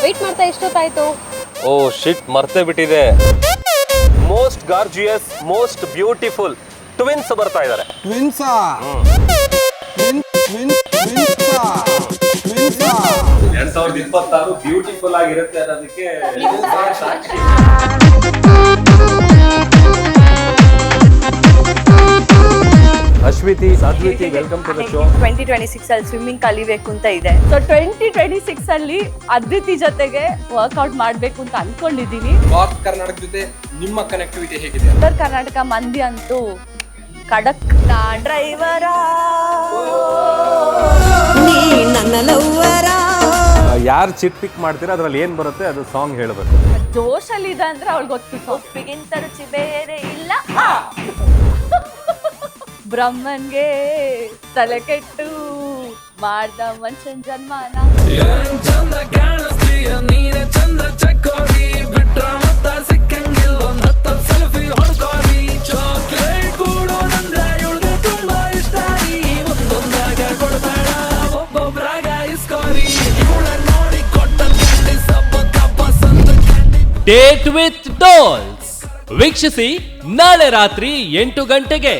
Wait ಮಾಡ್ತಾ ಎಷ್ಟೊತ್ತಾಯ್ತು? ಓ ಶಿಟ್, ಮರ್ತೇ ಬಿಟ್ಟಿದೆ. Most gorgeous, most beautiful twins ಬರ್ತಾ ಇದ್ದಾರೆ. ಟ್ವಿನ್ಸಾ? 2026 ಬ್ಯೂಟಿಫುಲ್ ಆಗಿರುತ್ತೆ ಅನ್ನೋದಕ್ಕೆ ಸಾಕ್ಷಿ. Ashwithi, ಸಾಧ್ವಿತಿ, welcome to the show. 2026 ಅಲ್ಲಿ ಸ್ವಿಮ್ಮಿಂಗ್ ಕಲಿಬೇಕು ಅಂತ ಇದೆ. ಸೊ 2026 ಅಲ್ಲಿ ಅದ್ವಿತಿ ಜೊತೆಗೆ ವರ್ಕೌಟ್ ಮಾಡ್ಬೇಕು ಅಂತ ಅನ್ಕೊಂಡಿದೀನಿ. ನಾರ್ತ್ ಕರ್ನಾಟಕ ಜೊತೆ ನಿಮ್ಮ ಕನೆಕ್ಟಿವಿಟಿ ಹೇಗಿದೆ? ಉತ್ತರ ಕರ್ನಾಟಕ ಮಂದಿ ಅಂತೂ ಖಡಕ್. ಡ್ರೈವರ ಯಾರು ಚಿಟ್ ಪಿಕ್ ಮಾಡ್ತೀರಾ ಅದ್ರಲ್ಲಿ ಏನ್ ಬರುತ್ತೆ ಅದು ಸಾಂಗ್ ಹೇಳ್ಬೇಕು. ಜೋಶಲ್ಲಿ ಇದೆ ಅಂದ್ರೆ ಅವ್ಳಿಗೆ ಗೊತ್ತು. ಸೊಪ್ಪಿಗಿಂತ ರುಚಿ ಬೇರೆ ಇಲ್ಲ. ಬ್ರಹ್ಮನ್ಗೆ ತಲೆ ಕೆಟ್ಟು ಮಾಡ್ದ ಮನುಷ್ಯನ್ ಜನ್ಮನ. ಡೇಟ್ ವಿತ್ ಡಾಲ್ಸ್ ವೀಕ್ಷಿಸಿ ನಾಳೆ ರಾತ್ರಿ 8 ಗಂಟೆಗೆ.